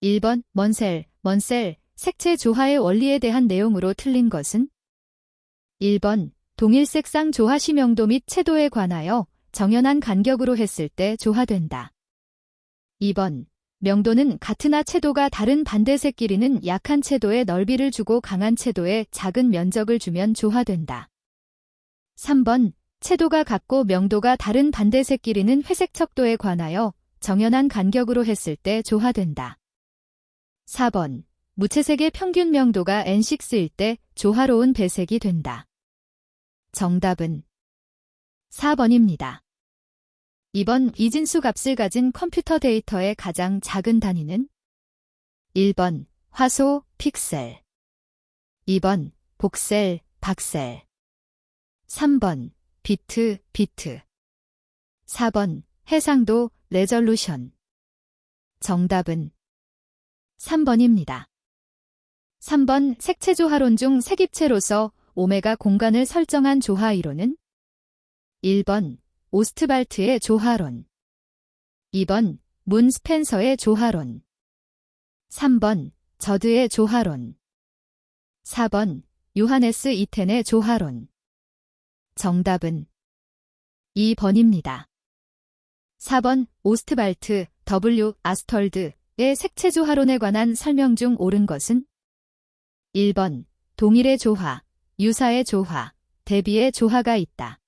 1번 먼셀, 색채 조화의 원리에 대한 내용으로 틀린 것은? 1번 동일색상 조화시 명도 및 채도에 관하여 정연한 간격으로 했을 때 조화된다. 2번 명도는 같으나 채도가 다른 반대색끼리는 약한 채도의 넓이를 주고 강한 채도에 작은 면적을 주면 조화된다. 3번 채도가 같고 명도가 다른 반대색끼리는 회색 척도에 관하여 정연한 간격으로 했을 때 조화된다. 4번 무채색의 평균 명도가 N6일 때 조화로운 배색이 된다. 정답은 4번입니다. 2번 이진수 값을 가진 컴퓨터 데이터의 가장 작은 단위는? 1번 화소, 픽셀. 2번 복셀, 박셀. 3번 비트. 4번 해상도, 레졸루션. 정답은 3번입니다. 3번 색채 조화론 중 색입체로서 오메가 공간을 설정한 조화 이론은? 1번 오스트발트의 조화론. 2번 문 스펜서의 조화론. 3번 저드의 조화론. 4번 요하네스 이텐의 조화론. 정답은 2번입니다. 4번 오스트발트 W. 아스털드의 색채 조화론에 관한 설명 중 옳은 것은? 1번 동일의 조화, 유사의 조화, 대비의 조화가 있다.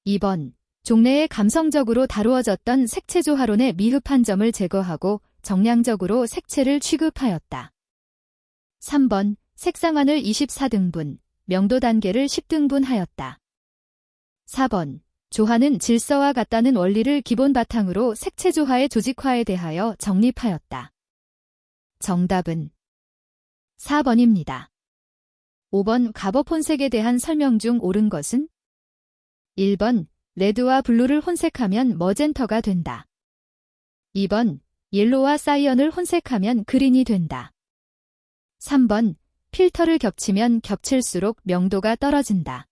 2번 종래에 감성적으로 다루어졌던 색채 조화론의 미흡한 점을 제거하고 정량적으로 색채를 취급하였다. 3번 색상환을 24등분, 명도 단계를 10등분하였다. 4번 조화는 질서와 같다는 원리를 기본 바탕으로 색채 조화의 조직화에 대하여 정립하였다. 정답은 4번입니다. 5번 가버폰색에 대한 설명 중 옳은 것은? 1번 레드와 블루를 혼색하면 머젠터가 된다. 2번 옐로와 사이언을 혼색하면 그린이 된다. 3번 필터를 겹치면 겹칠수록 명도가 떨어진다.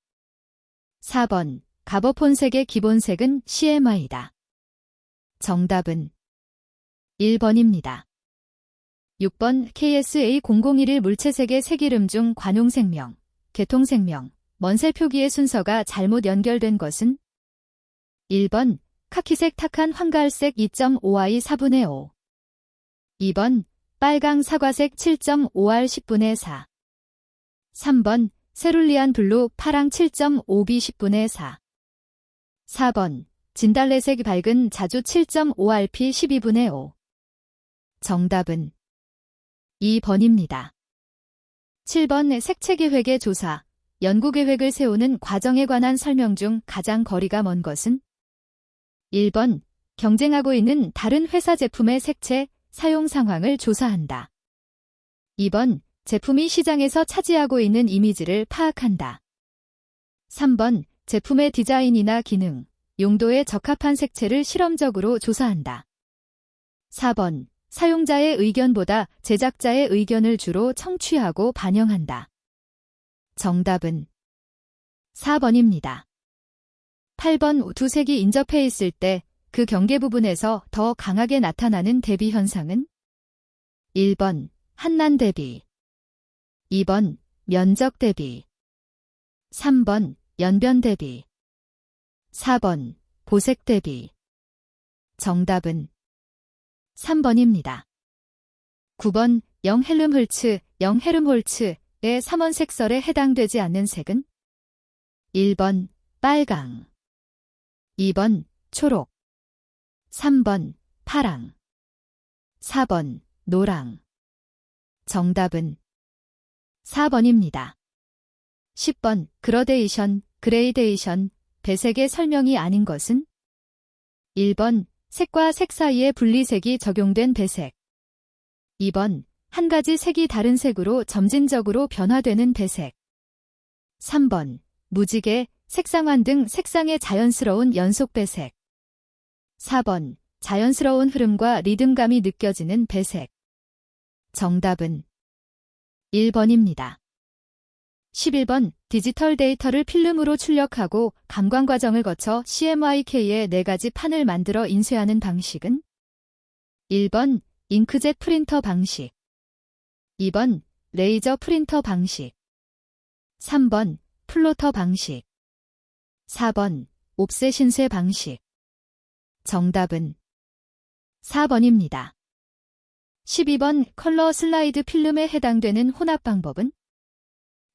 4번 가버폰색의 기본색은 CMY다. 정답은 1번입니다. 6번 KSA001 물체색의 색이름 중 관용색명, 개통색명, 먼셀 표기의 순서가 잘못 연결된 것은? 1번 카키색 탁한 황갈색 2.5i 4분의 5. 2번 빨강 사과색 7.5r 10분의 4. 3번 세룰리안 블루 파랑 7.5b 10분의 4. 4번 진달래색 밝은 자주 7.5rp 12분의 5. 정답은 2번입니다. 7번 색채계획의 조사, 연구계획을 세우는 과정에 관한 설명 중 가장 거리가 먼 것은? 1번 경쟁하고 있는 다른 회사 제품의 색채, 사용 상황을 조사한다. 2번 제품이 시장에서 차지하고 있는 이미지를 파악한다. 3번 제품의 디자인이나 기능, 용도에 적합한 색채를 실험적으로 조사한다. 4번 사용자의 의견보다 제작자의 의견을 주로 청취하고 반영한다. 정답은 4번입니다. 8번 두 색이 인접해 있을 때 그 경계 부분에서 더 강하게 나타나는 대비 현상은? 1번 한난 대비. 2번 면적 대비. 3번 연변 대비. 4번 보색 대비. 정답은 3번입니다. 9번 영헬름홀츠의 3원 색설에 해당되지 않는 색은? 1번 빨강. 2번 초록. 3번 파랑. 4번 노랑. 정답은 4번입니다. 10번 그레이데이션, 배색의 설명이 아닌 것은? 1번 색과 색 사이의 분리색이 적용된 배색. 2번 한 가지 색이 다른 색으로 점진적으로 변화되는 배색. 3번 무지개, 색상환 등 색상의 자연스러운 연속 배색. 4번 자연스러운 흐름과 리듬감이 느껴지는 배색. 정답은 1번입니다. 11번 디지털 데이터를 필름으로 출력하고 감광 과정을 거쳐 CMYK의 4가지 판을 만들어 인쇄하는 방식은? 1번 잉크젯 프린터 방식. 2번 레이저 프린터 방식. 3번 플로터 방식. 4번 옵셋 신쇄 방식. 정답은 4번입니다. 12번 컬러 슬라이드 필름에 해당되는 혼합 방법은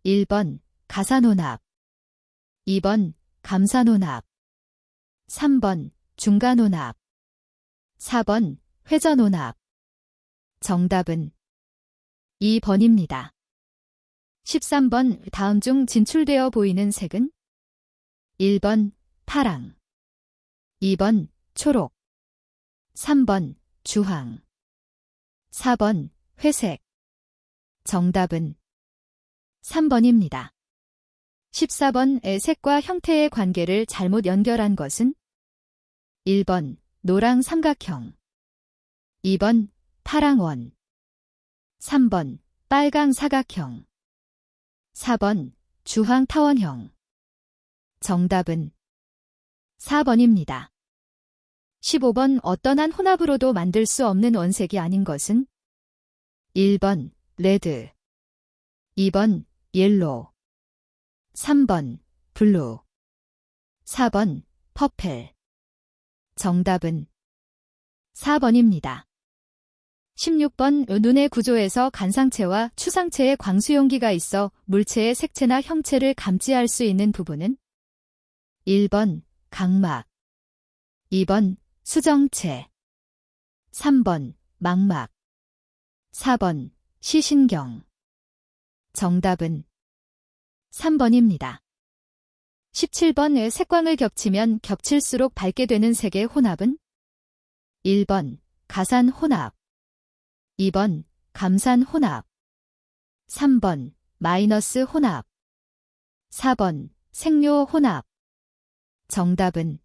1번 가산혼합, 2번 감산혼합, 3번 중간혼합, 4번 회전혼합. 정답은 2번입니다. 13번 다음 중 진출되어 보이는 색은 1번 파랑, 2번 초록, 3번 주황, 4번 회색. 정답은 3번입니다. 14번의 색과 형태의 관계를 잘못 연결한 것은 1번 노랑 삼각형, 2번 파랑 원, 3번 빨강 사각형, 4번 주황 타원형. 정답은 4번입니다. 15번 어떤 한 혼합으로도 만들 수 없는 원색이 아닌 것은 1번 레드, 2번 옐로우, 3번 블루, 4번 퍼플. 정답은 4번입니다. 16번 눈의 구조에서 간상체와 추상체의 광수용기가 있어 물체의 색채나 형체를 감지할 수 있는 부분은 1번 각막, 2번 수정체, 3번 망막, 4번 시신경. 정답은 3번입니다. 17번 색광을 겹치면 겹칠수록 밝게 되는 색의 혼합은 1번 가산 혼합, 2번 감산 혼합, 3번 마이너스 혼합, 4번 색료 혼합. 정답은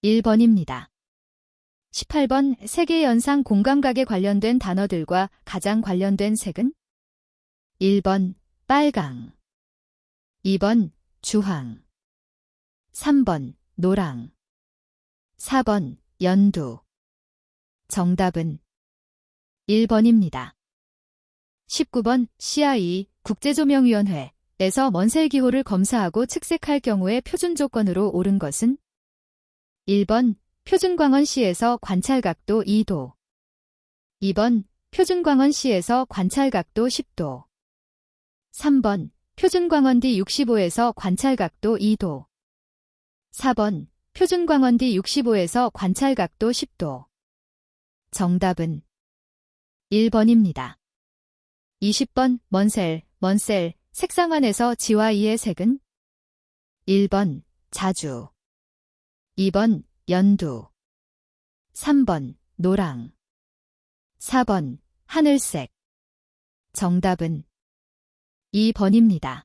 1번입니다. 18번 세계연상 공감각에 관련된 단어들과 가장 관련된 색은 1번 빨강, 2번 주황, 3번 노랑, 4번 연두. 정답은 1번입니다. 19번 CIE 국제조명위원회에서 먼셀기호를 검사하고 측색할 경우의 표준 조건으로 옳은 것은 1번 표준광원시에서 관찰각도 2도, 2번 표준광원시에서 관찰각도 10도, 3번 표준광원D 65에서 관찰각도 2도, 4번 표준광원D 65에서 관찰각도 10도. 정답은 1번입니다. 20번 먼셀 색상환에서 G와 E의 색은 1번 자주, 2번 연두, 3번 노랑, 4번 하늘색. 정답은 2번입니다.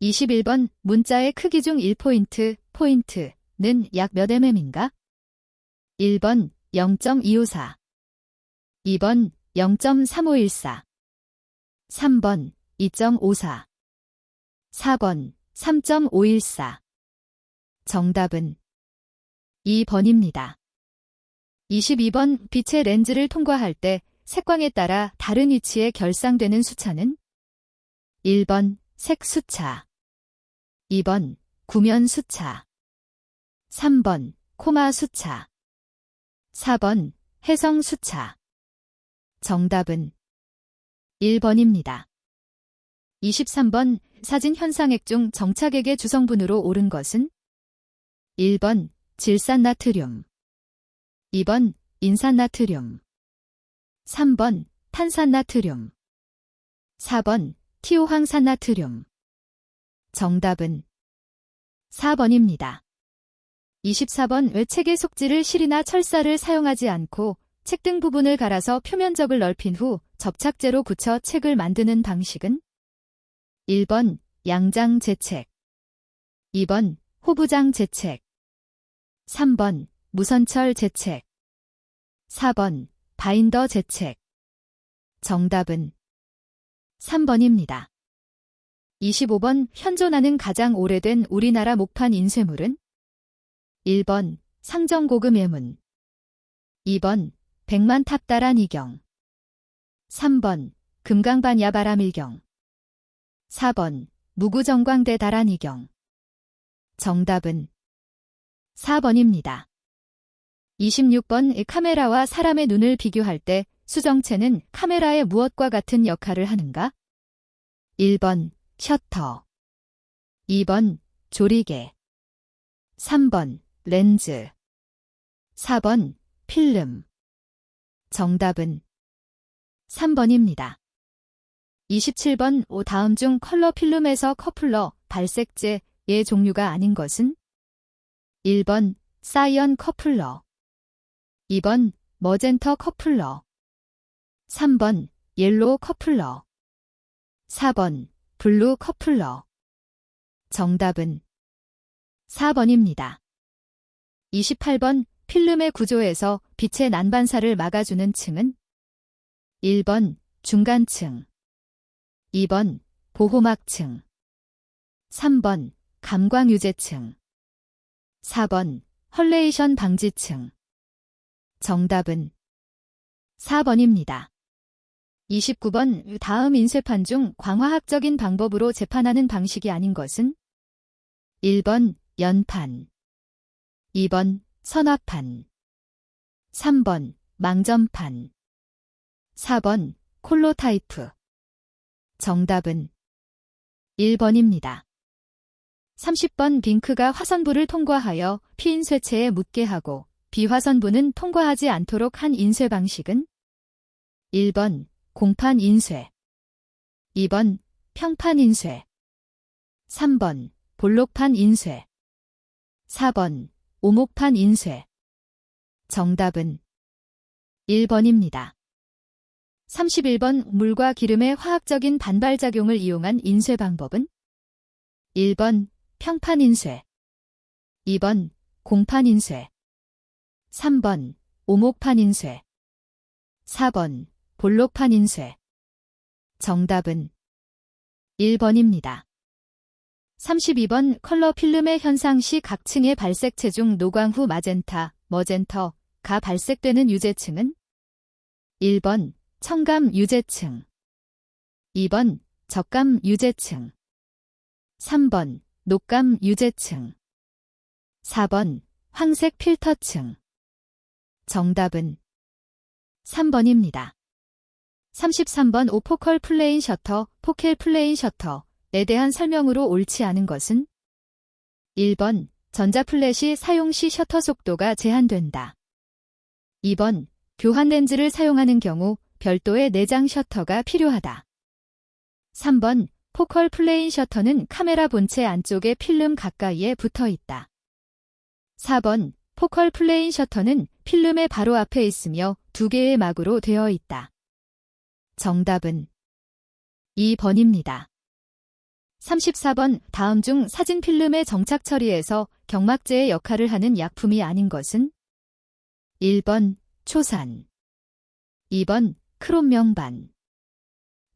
21번 문자의 크기 중 1포인트는 약 몇 mm인가? 1번 0.254, 2번 0.3514, 3번 2.54, 4번 3.514. 정답은 2번입니다. 22번 빛의 렌즈를 통과할 때 색광에 따라 다른 위치에 결상되는 수차는 1번 색 수차, 2번 구면 수차, 3번 코마 수차, 4번 해성 수차. 정답은 1번입니다. 23번 사진 현상액 중 정착액의 주성분으로 옳은 것은 1번 질산나트륨, 2번 인산나트륨, 3번 탄산나트륨, 4번 티오황산나트륨. 정답은 4번입니다. 24번 왜 책의 속지를 실이나 철사를 사용하지 않고 책 등 부분을 갈아서 표면적을 넓힌 후 접착제로 굳혀 책을 만드는 방식은 1번 양장 재책, 2번 호부장 재책, 3번 무선철 재책, 4번 바인더 재책. 정답은 3번입니다. 25번 현존하는 가장 오래된 우리나라 목판 인쇄물은 1번 상정고금 예문, 2번 백만 탑달한 이경. 3번 금강반야바람일경. 4번 무구정광대 달한 이경. 정답은 4번입니다. 26번 카메라와 사람의 눈을 비교할 때 수정체는 카메라의 무엇과 같은 역할을 하는가? 1번 셔터. 2번 조리개. 3번 렌즈. 4번 필름. 정답은 3번입니다. 27번 다음 중 컬러 필름에서 커플러, 발색제의 종류가 아닌 것은? 1번 사이언 커플러. 2번 머젠터 커플러. 3번 옐로우 커플러. 4번 블루 커플러. 정답은 4번입니다. 28번 필름의 구조에서 빛의 난반사를 막아주는 층은? 1번 중간층. 2번 보호막층. 3번 감광유제층. 4번 헐레이션 방지층. 정답은 4번입니다. 29번 다음 인쇄판 중 광화학적인 방법으로 재판하는 방식이 아닌 것은? 1번 연판. 2번 선화판. 3번 망점판. 4번 콜로타이프. 정답은 1번입니다. 30번 빙크가 화선부를 통과하여 피인쇄체에 묻게 하고 비화선부는 통과하지 않도록 한 인쇄 방식은? 1번 공판 인쇄. 2번 평판 인쇄. 3번 볼록판 인쇄. 4번 오목판 인쇄. 정답은 1번입니다. 31번 물과 기름의 화학적인 반발작용을 이용한 인쇄 방법은? 1번 평판 인쇄. 2번 공판 인쇄. 3번 오목판 인쇄. 4번 볼록판 인쇄. 정답은 1번입니다. 32번 컬러 필름의 현상 시 각 층의 발색체 중 노광 후 마젠타, 머젠터가 발색되는 유제층은? 1번 청감 유제층. 2번 적감 유제층. 3번 녹감 유제층. 4번 황색 필터층. 정답은 3번입니다. 33번 오포컬 플레인 셔터, 포켈 플레인 셔터에 대한 설명으로 옳지 않은 것은? 1번 전자플래시 사용 시 셔터 속도가 제한된다. 2번 교환 렌즈를 사용하는 경우 별도의 내장 셔터가 필요하다. 3번 포컬 플레인 셔터는 카메라 본체 안쪽에 필름 가까이에 붙어 있다. 4번 포컬 플레인 셔터는 필름의 바로 앞에 있으며 2개의 막으로 되어 있다. 정답은 2번입니다. 34번 다음 중 사진 필름의 정착 처리에서 경막제의 역할을 하는 약품이 아닌 것은? 1번 초산. 2번 크롬 명반.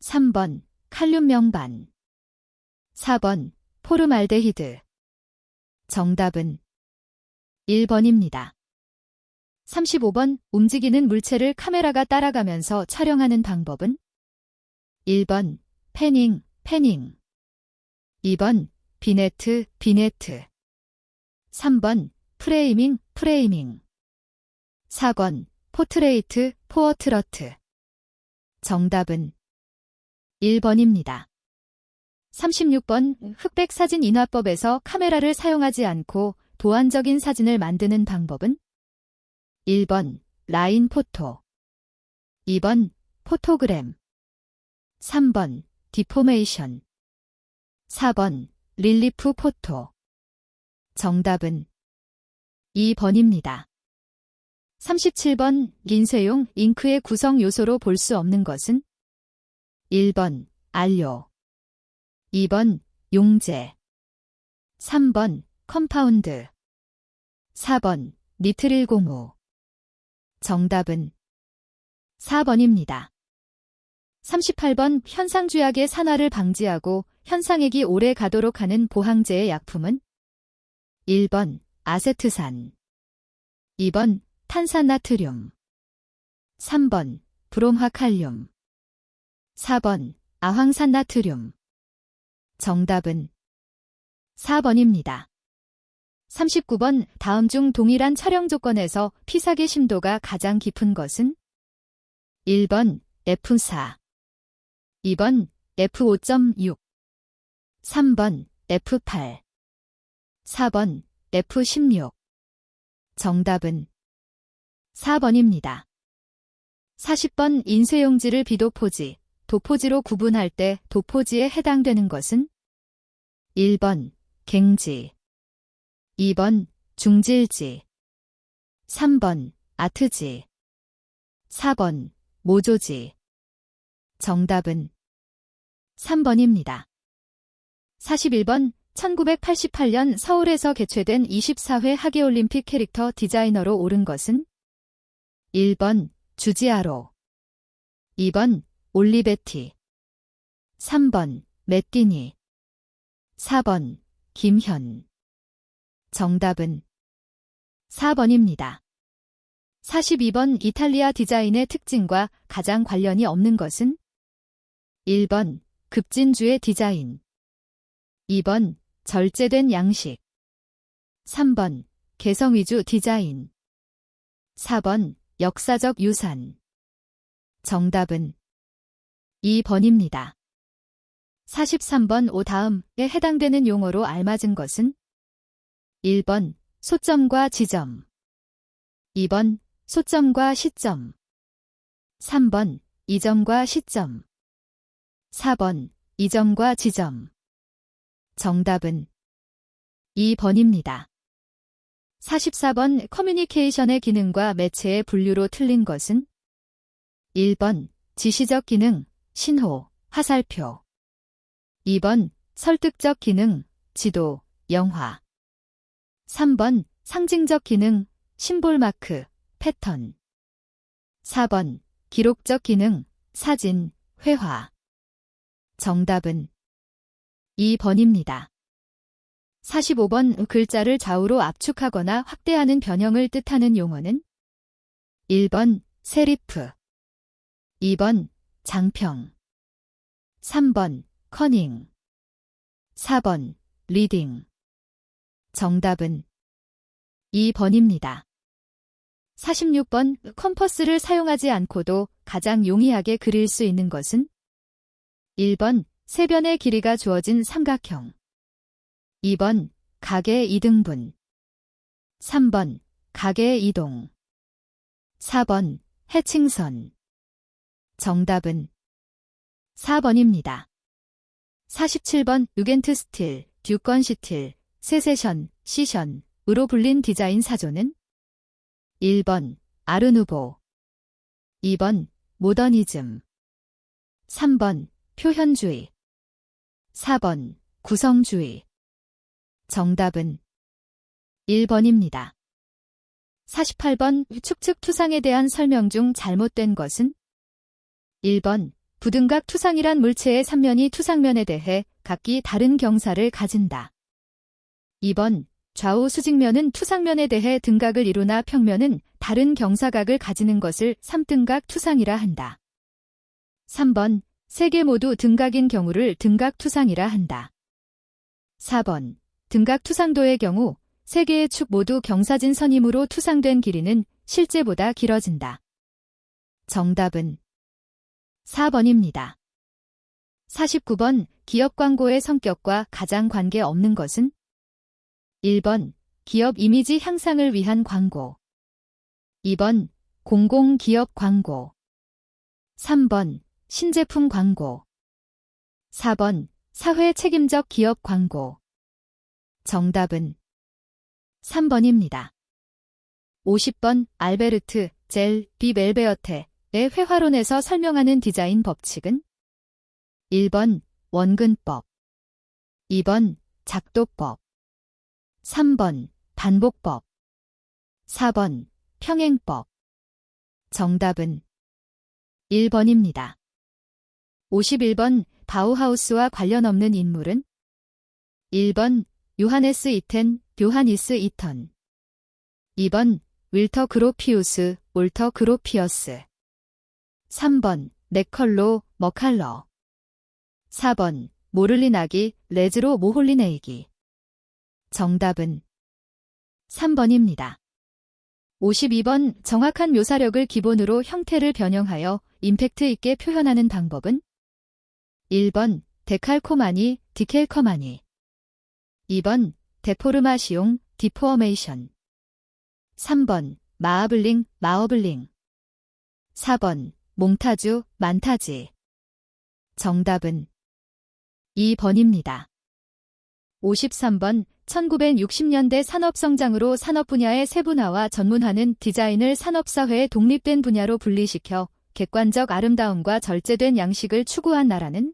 3번 칼륨 명반. 4번 포름알데히드. 정답은 1번입니다. 35번 움직이는 물체를 카메라가 따라가면서 촬영하는 방법은? 1번 패닝, 2번 비네트, 3번 프레이밍, 4번 포트레이트, 포어트러트. 정답은 1번입니다. 36번 흑백 사진 인화법에서 카메라를 사용하지 않고 도안적인 사진을 만드는 방법은? 1번 라인 포토. 2번 포토그램. 3번 디포메이션. 4번 릴리프 포토. 정답은 2번입니다. 37번 인쇄용 잉크의 구성 요소로 볼 수 없는 것은? 1번 안료. 2번 용제. 3번 컴파운드. 4번 니트릴 고무. 정답은 4번입니다. 38번 현상주약의 산화를 방지하고 현상액이 오래 가도록 하는 보항제의 약품은? 1번 아세트산. 2번 탄산나트륨. 3번 브롬화칼륨 4번 아황산나트륨. 정답은 4번입니다. 39번 다음 중 동일한 촬영 조건에서 피사계 심도가 가장 깊은 것은 1번 F4 2번 F5.6 3번 F8 4번 F16. 정답은 4번입니다. 40번 인쇄용지를 비도포지, 도포지로 구분할 때 도포지에 해당되는 것은 1번 갱지 2번 중질지 3번 아트지 4번 모조지. 정답은 3번입니다. 41번 1988년 서울에서 개최된 24회 하계올림픽 캐릭터 디자이너로 오른 것은 1번 주지아로 2번 올리베티 3번 메띠니 4번 김현. 정답은 4번입니다. 42번 이탈리아 디자인의 특징과 가장 관련이 없는 것은 1번 급진주의 디자인 2번 절제된 양식 3번 개성위주 디자인 4번 역사적 유산. 정답은 2번입니다. 43번 오 다음에 해당되는 용어로 알맞은 것은 1번 소점과 지점 2번 소점과 시점 3번 이점과 시점 4번 이점과 지점. 정답은 2번입니다. 44번 커뮤니케이션의 기능과 매체의 분류로 틀린 것은 1번 지시적 기능, 신호, 화살표 2번 설득적 기능, 지도, 영화 3번 상징적 기능, 심볼 마크, 패턴 4번 기록적 기능, 사진, 회화. 정답은 2번입니다. 45번 글자를 좌우로 압축하거나 확대하는 변형을 뜻하는 용어는 1번 세리프 2번 장평 3번 커닝 4번 리딩. 정답은 2번입니다. 46번 컴퍼스를 사용하지 않고도 가장 용이하게 그릴 수 있는 것은 1번 세변의 길이가 주어진 삼각형 2번 각의 이등분 3번 각의 이동 4번 해칭선. 정답은 4번입니다. 47번 유겐트 스틸, 듀건 시틸, 세세션, 시션으로 불린 디자인 사조는 1번 아르누보 2번 모더니즘 3번 표현주의 4번 구성주의. 정답은 1번입니다. 48번 축측 투상에 대한 설명 중 잘못된 것은 1번 부등각 투상이란 물체의 삼면이 투상면에 대해 각기 다른 경사를 가진다. 2번 좌우 수직면은 투상면에 대해 등각을 이루나 평면은 다른 경사각을 가지는 것을 삼등각 투상이라 한다. 3번 세 개 모두 등각인 경우를 등각 투상이라 한다. 4번 등각 투상도의 경우 세 개의 축 모두 경사진 선이므로 투상된 길이는 실제보다 길어진다. 정답은 4번입니다. 49번 기업 광고의 성격과 가장 관계없는 것은 1번 기업 이미지 향상을 위한 광고 2번 공공기업 광고 3번 신제품 광고 4번 사회 책임적 기업 광고. 정답은 3번입니다. 50번 알베르트 젤 비 멜베어테의 회화론에서 설명하는 디자인 법칙은 1번 원근법 2번 작도법 3번 반복법 4번 평행법. 정답은 1번입니다. 51번 바우하우스와 관련 없는 인물은 1번 요하네스 이텐, 요하니스 이턴 2번 윌터 그로피우스, 올터 그로피어스 3번 맥컬로 머칼러. 4번 모를린 아기 레즈로 모홀린 에이기. 정답은 3번입니다. 52번 정확한 묘사력을 기본으로 형태를 변형하여 임팩트 있게 표현하는 방법은 1번 데칼코마니 디켈커마니. 2번 데포르마시옹 디포어메이션. 3번 마아블링 마어블링. 4번 몽타주 만타지. 정답은 2번입니다. 53번 1960년대 산업성장으로 산업 분야의 세분화와 전문화는 디자인을 산업사회의 독립된 분야로 분리시켜 객관적 아름다움과 절제된 양식을 추구한 나라는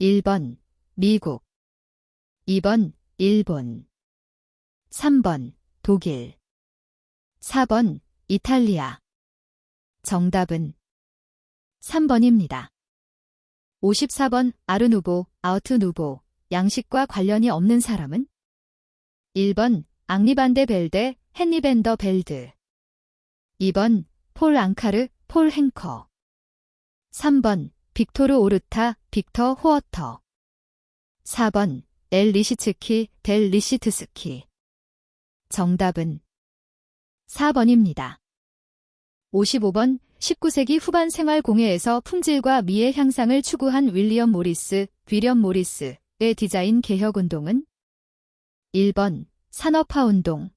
1번 미국. 2번 일본. 3번 독일. 4번 이탈리아. 정답은 3번입니다. 54번 아르누보, 아우트누보, 양식과 관련이 없는 사람은 1번 앙리 반 데 벨데, 헨리 밴더 벨드. 2번 폴 앙카르, 폴 행커. 3번 빅토르 오르타, 빅터 호어터. 4번 엘 리시츠키, 델 리시트스키. 정답은 4번입니다. 55번 19세기 후반 생활공예에서 품질과 미의 향상을 추구한 윌리엄 모리스의 디자인 개혁운동은 1번 산업화운동.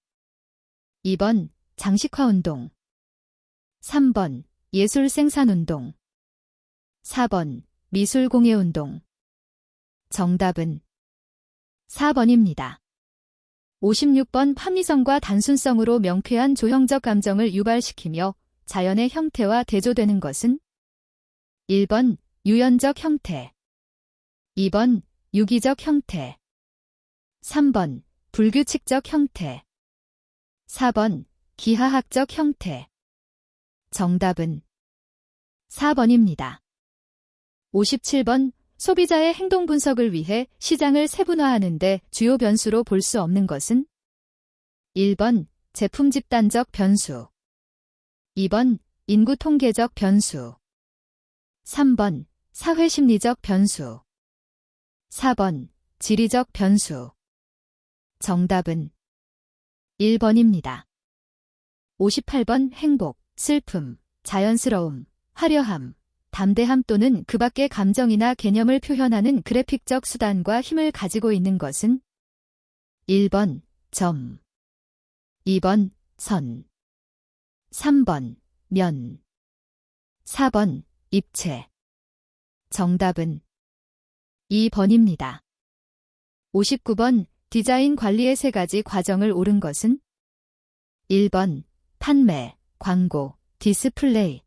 2번 장식화운동. 3번 예술생산운동. 4번 미술공예운동. 정답은 4번입니다. 56번 합리성과 단순성으로 명쾌한 조형적 감정을 유발시키며 자연의 형태와 대조되는 것은 1번 유연적 형태. 2번 유기적 형태. 3번 불규칙적 형태. 4번 기하학적 형태. 정답은 4번입니다. 57번 소비자의 행동 분석을 위해 시장을 세분화하는 데 주요 변수로 볼 수 없는 것은 1번 제품 집단적 변수. 2번 인구 통계적 변수. 3번 사회심리적 변수. 4번 지리적 변수. 정답은 1번입니다. 58번 행복, 슬픔, 자연스러움, 화려함, 담대함 또는 그 밖의 감정이나 개념을 표현하는 그래픽적 수단과 힘을 가지고 있는 것은 1번 점. 2번 선. 3번 면. 4번 입체. 정답은 2번입니다. 59번 디자인 관리의 세 가지 과정을 옳은 것은 1번 판매, 광고, 디스플레이.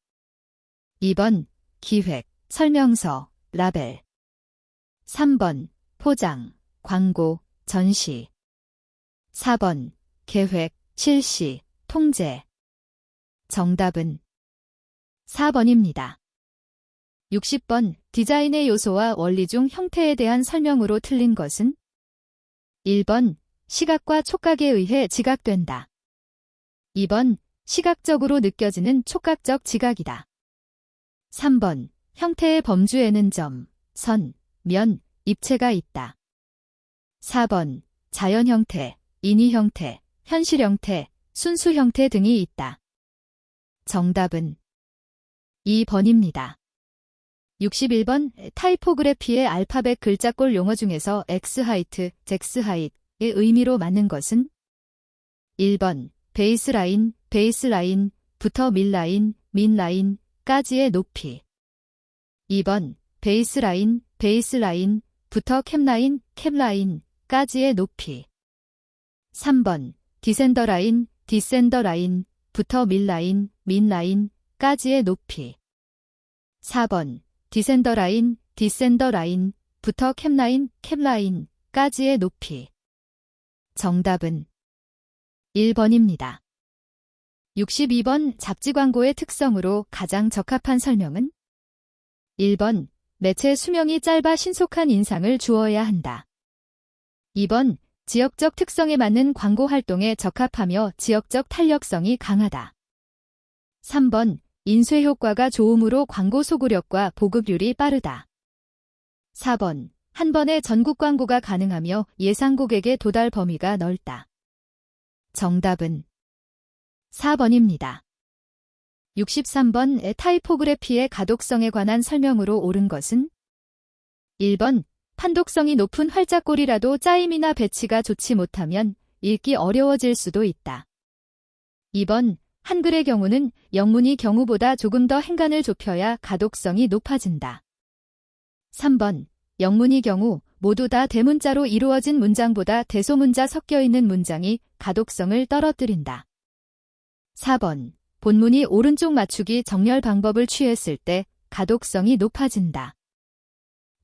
2번 기획, 설명서, 라벨. 3번 포장, 광고, 전시. 4번 계획, 실시, 통제. 정답은 4번입니다. 60번 디자인의 요소와 원리 중 형태에 대한 설명으로 틀린 것은 1번 시각과 촉각에 의해 지각된다. 2번 시각적으로 느껴지는 촉각적 지각이다. 3번 형태의 범주에는 점, 선, 면, 입체가 있다. 4번 자연 형태, 인위 형태, 현실 형태, 순수 형태 등이 있다. 정답은 2번입니다. 61번 타이포그래피의 알파벳 글자꼴 용어 중에서 X하이트, 잭스하잇의 의미로 맞는 것은 1번 베이스라인, 베이스라인부터 밀라인, 민라인까지의 높이. 2번 베이스라인, 베이스라인부터 캡라인, 캡라인까지의 높이. 3번 디센더라인, 디센더라인부터 밀라인, 민라인까지의 높이. 4번 디센더라인, 디센더라인부터 캡라인, 캡라인까지의 높이. 정답은 1번입니다. 62번 잡지 광고의 특성으로 가장 적합한 설명은 1번 매체 수명이 짧아 신속한 인상을 주어야 한다. 2번 지역적 특성에 맞는 광고 활동에 적합하며 지역적 탄력성이 강하다. 3번 인쇄 효과가 좋으므로 광고 소구력과 보급률이 빠르다. 4번. 한 번에 전국 광고가 가능하며 예상 고객의 도달 범위가 넓다. 정답은 4번입니다. 63번. 타이포그래피의 가독성에 관한 설명으로 옳은 것은? 1번. 판독성이 높은 활자꼴이라도 짜임이나 배치가 좋지 못하면 읽기 어려워질 수도 있다. 2번. 한글의 경우는 영문이 경우보다 조금 더 행간을 좁혀야 가독성이 높아진다. 3번. 영문이 경우 모두 다 대문자로 이루어진 문장보다 대소문자 섞여 있는 문장이 가독성을 떨어뜨린다. 4번. 본문이 오른쪽 맞추기 정렬 방법을 취했을 때 가독성이 높아진다.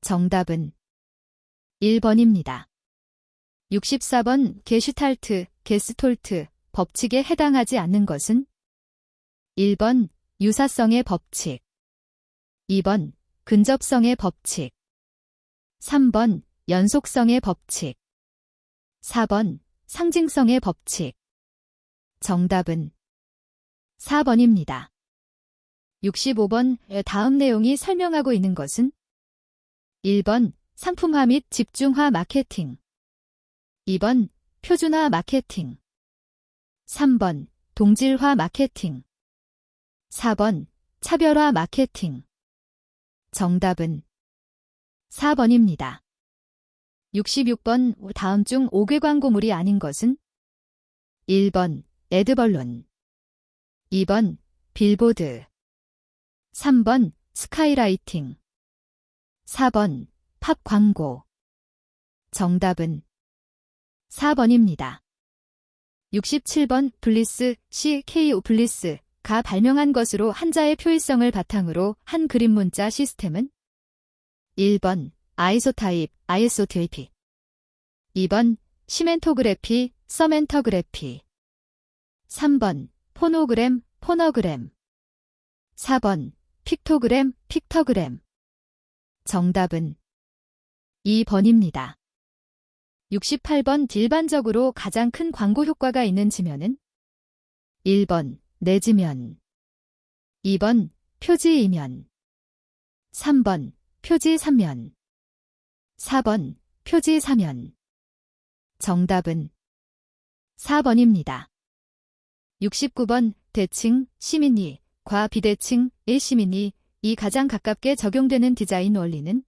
정답은 1번입니다. 64번. 게슈탈트, 게스톨트 법칙에 해당하지 않는 것은? 1번. 유사성의 법칙. 2번. 근접성의 법칙. 3번. 연속성의 법칙. 4번. 상징성의 법칙. 정답은 4번입니다. 65번. 다음 내용이 설명하고 있는 것은? 1번. 상품화 및 집중화 마케팅. 2번. 표준화 마케팅. 3번. 동질화 마케팅. 4번. 차별화 마케팅. 정답은 4번입니다. 66번. 다음 중 5개 광고물이 아닌 것은? 1번. 에드벌룬. 2번. 빌보드. 3번. 스카이라이팅. 4번. 팝 광고. 정답은 4번입니다. 67번. 블리스, CK 블리스가 발명한 것으로 한자의 표일성을 바탕으로 한 그림 문자 시스템은? 1번. 아이소타입, ISOTAP. 2번. 시멘토그래피, 서멘터그래피. 3번. 포노그램, 포너그램. 4번. 픽토그램, 픽터그램. 정답은 2번입니다. 68번. 일반적으로 가장 큰 광고 효과가 있는 지면은? 1번. 내지면. 2번. 표지 이면. 3번. 표지 3면. 4번. 표지 4면. 정답은 4번입니다. 69번. 대칭, 시민이, 과 비대칭의 시민이 이 가장 가깝게 적용되는 디자인 원리는?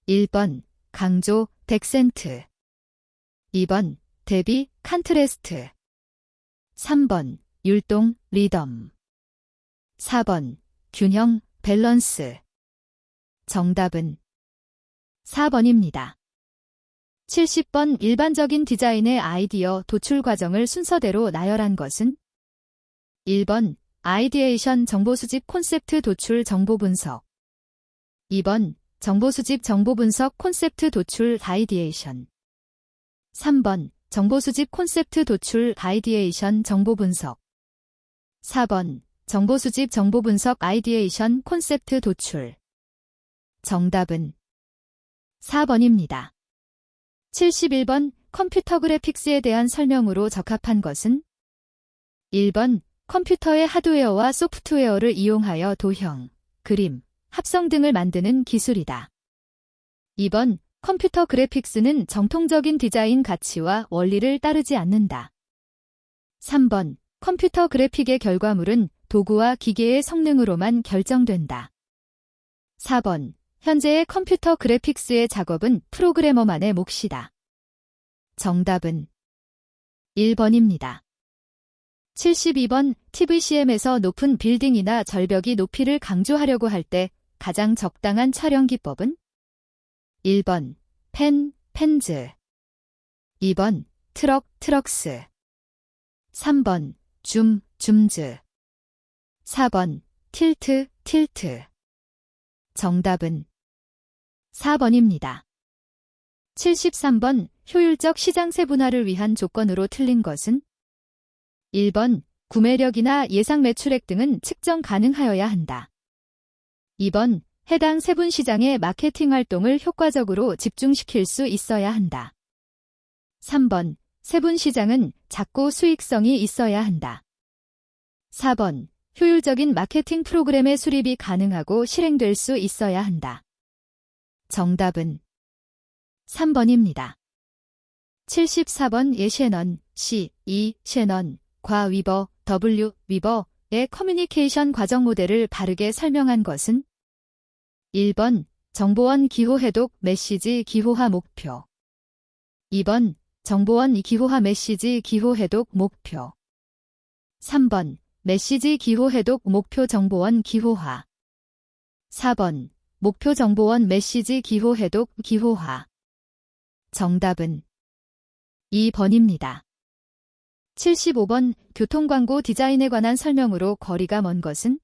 1번. 강조, 덱센트. 2번. 대비, 칸트레스트. 3번. 율동, 리덤. 4번. 균형, 밸런스. 정답은 4번입니다. 70번. 일반적인 디자인의 아이디어 도출 과정을 순서대로 나열한 것은? 1번. 아이디에이션 정보수집 콘셉트 도출 정보 분석. 2번. 정보수집 정보 분석 콘셉트 도출 아이디에이션. 3번. 정보수집 콘셉트 도출 아이디에이션 정보 분석. 4번. 정보수집 정보 분석 아이디에이션 콘셉트 도출. 정답은 4번입니다. 71번. 컴퓨터 그래픽스에 대한 설명으로 적합한 것은? 1번. 컴퓨터의 하드웨어와 소프트웨어를 이용하여 도형, 그림, 합성 등을 만드는 기술이다. 2번. 컴퓨터 그래픽스는 정통적인 디자인 가치와 원리를 따르지 않는다. 3번. 컴퓨터 그래픽의 결과물은 도구와 기계의 성능으로만 결정된다. 4번. 현재의 컴퓨터 그래픽스의 작업은 프로그래머만의 몫이다. 정답은 1번입니다. 72번. TVCM에서 높은 빌딩이나 절벽이 높이를 강조하려고 할 때 가장 적당한 촬영 기법은? 1번. 펜, 펜즈. 2번. 트럭, 트럭스. 3번. 줌, 줌즈. 4번. 틸트, 틸트. 정답은 4번입니다. 73번. 효율적 시장 세분화를 위한 조건으로 틀린 것은? 1번. 구매력이나 예상 매출액 등은 측정 가능하여야 한다. 2번. 해당 세분 시장의 마케팅 활동을 효과적으로 집중시킬 수 있어야 한다. 3번. 세분 시장은 작고 수익성이 있어야 한다. 4번. 효율적인 마케팅 프로그램의 수립이 가능하고 실행될 수 있어야 한다. 정답은 3번입니다. 74번 예 셰넌, 셰넌, 과 위버, 위버의 커뮤니케이션 과정 모델을 바르게 설명한 것은 1번 정보원 기호 해독 메시지 기호화 목표 2번 정보원 기호화 메시지 기호 해독 목표 3번 메시지 기호 해독 목표 정보원 기호화 4번 목표 정보원 메시지 기호 해독 기호화 정답은 2번입니다. 75번 교통광고 디자인에 관한 설명으로 거리가 먼 것은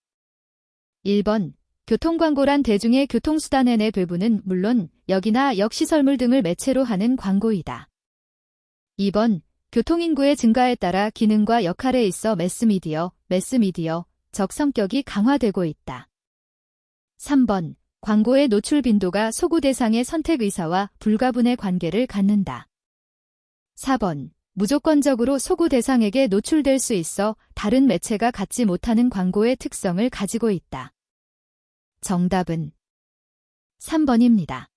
1번 교통광고란 대중의 교통수단의 내 배부는 물론 역이나 역시설물 등을 매체로 하는 광고이다. 2번 교통인구의 증가에 따라 기능과 역할에 있어 매스미디어적 성격이 강화되고 있다. 3번 광고의 노출 빈도가 소구 대상의 선택 의사와 불가분의 관계를 갖는다. 4번 무조건적으로 소구 대상에게 노출될 수 있어 다른 매체가 갖지 못하는 광고의 특성을 가지고 있다. 정답은 3번입니다.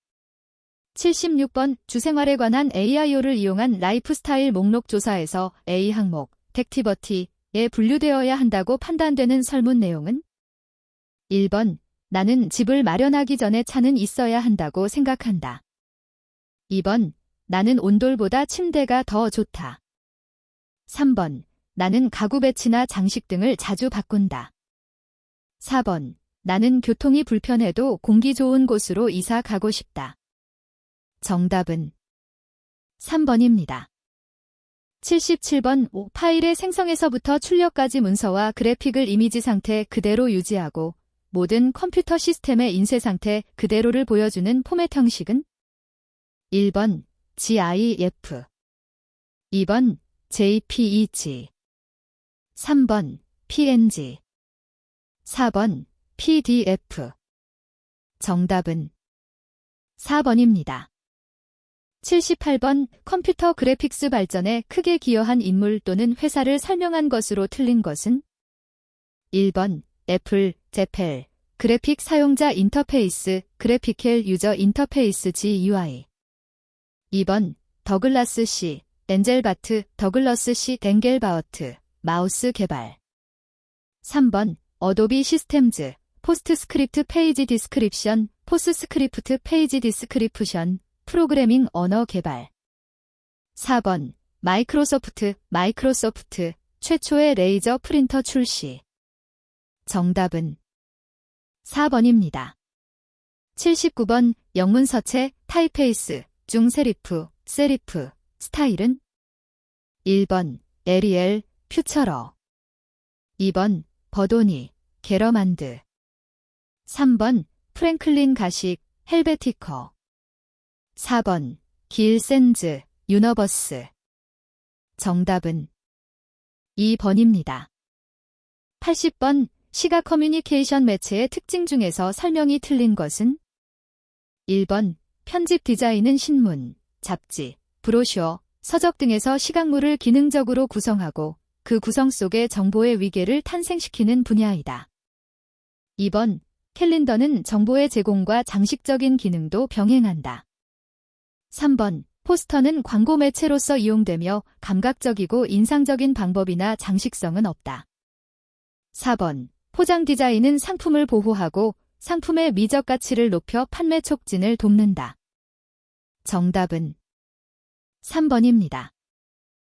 76번 주생활에 관한 AIO를 이용한 라이프스타일 목록 조사에서 A 항목, 택티버티에 분류되어야 한다고 판단되는 설문 내용은 1번 나는 집을 마련하기 전에 차는 있어야 한다고 생각한다. 2번 나는 온돌보다 침대가 더 좋다. 3번 나는 가구 배치나 장식 등을 자주 바꾼다. 4번 나는 교통이 불편해도 공기 좋은 곳으로 이사 가고 싶다. 정답은 3번입니다. 77번 파일의 생성에서부터 출력까지 문서와 그래픽을 이미지 상태 그대로 유지하고 모든 컴퓨터 시스템의 인쇄 상태 그대로를 보여주는 포맷 형식은 1번 GIF 2번 JPEG 3번 PNG 4번 PDF 정답은 4번입니다. 78번 컴퓨터 그래픽스 발전에 크게 기여한 인물 또는 회사를 설명한 것으로 틀린 것은 1번 애플, 제펠, 그래픽 사용자 인터페이스, 그래피컬 유저 인터페이스 GUI 2번 더글라스 C, 엔젤바트, 더글러스 C 댕겔바어트, 마우스 개발 3번 어도비 시스템즈, 포스트스크립트 페이지 디스크립션, 포스스크립트 페이지 디스크리프션, 프로그래밍 언어 개발 4번 마이크로소프트 최초의 레이저 프린터 출시 정답은 4번입니다. 79번 영문서체 타이페이스 중 세리프 스타일은 1번 에리엘 퓨처러 2번 버도니 게러만드 3번 프랭클린 가식 헬베티커 4번 길센즈 유너버스 정답은 2번입니다. 80번 시각 커뮤니케이션 매체의 특징 중에서 설명이 틀린 것은 1번 편집 디자인은 신문, 잡지, 브로셔, 서적 등에서 시각물을 기능적으로 구성하고 그 구성 속에 정보의 위계를 탄생시키는 분야이다. 2번 캘린더는 정보의 제공과 장식적인 기능도 병행한다. 3번 포스터는 광고 매체로서 이용되며 감각적이고 인상적인 방법이나 장식성은 없다. 4번 포장 디자인은 상품을 보호하고 상품의 미적 가치를 높여 판매 촉진을 돕는다. 정답은 3번입니다.